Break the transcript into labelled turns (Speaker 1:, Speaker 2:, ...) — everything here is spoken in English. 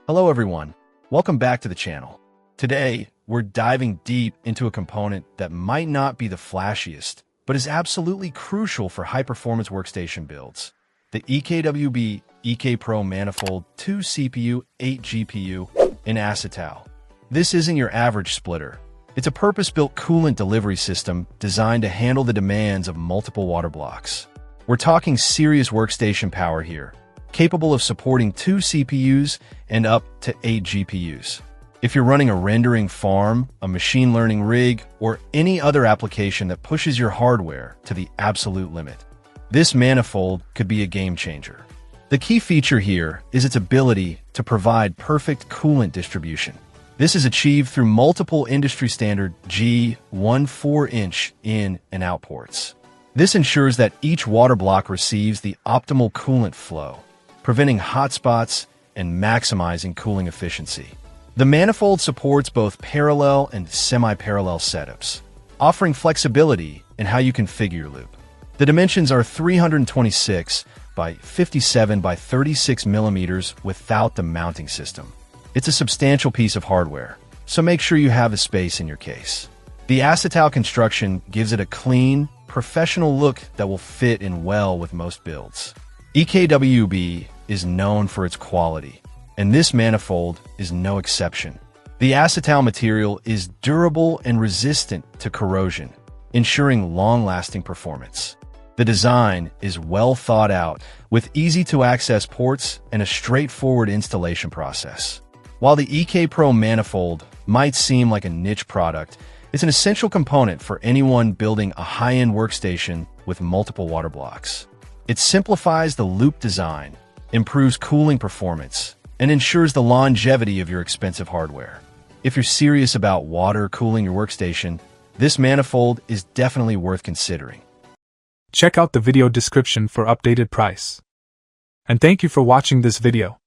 Speaker 1: Hello everyone, welcome back to the channel. Today, we're diving deep into a component that might not be the flashiest, but is absolutely crucial for high-performance workstation builds. The EKWB EK Pro Manifold 2 CPU, 8 GPU in acetal. This isn't your average splitter. It's a purpose-built coolant delivery system designed to handle the demands of multiple water blocks. We're talking serious workstation power here, capable of supporting 2 CPUs and up to 8 GPUs. If you're running a rendering farm, a machine learning rig, or any other application that pushes your hardware to the absolute limit, this manifold could be a game changer. The key feature here is its ability to provide perfect coolant distribution. This is achieved through multiple industry-standard G14-inch in and out ports. This ensures that each water block receives the optimal coolant flow, preventing hotspots and maximizing cooling efficiency. The manifold supports both parallel and semi-parallel setups, offering flexibility in how you configure your loop. The dimensions are 326 by 57 by 36 millimeters without the mounting system. It's a substantial piece of hardware, so make sure you have the space in your case. The acetal construction gives it a clean, professional look that will fit in well with most builds. EKWB is known for its quality, and this manifold is no exception. The acetal material is durable and resistant to corrosion, ensuring long-lasting performance. The design is well thought out, with easy-to-access ports and a straightforward installation process. While the EK Pro Manifold might seem like a niche product, it's an essential component for anyone building a high-end workstation with multiple water blocks. It simplifies the loop design, improves cooling performance, and ensures the longevity of your expensive hardware. If you're serious about water cooling your workstation, this manifold is definitely worth considering.
Speaker 2: Check out the video description for updated price. And thank you for watching this video.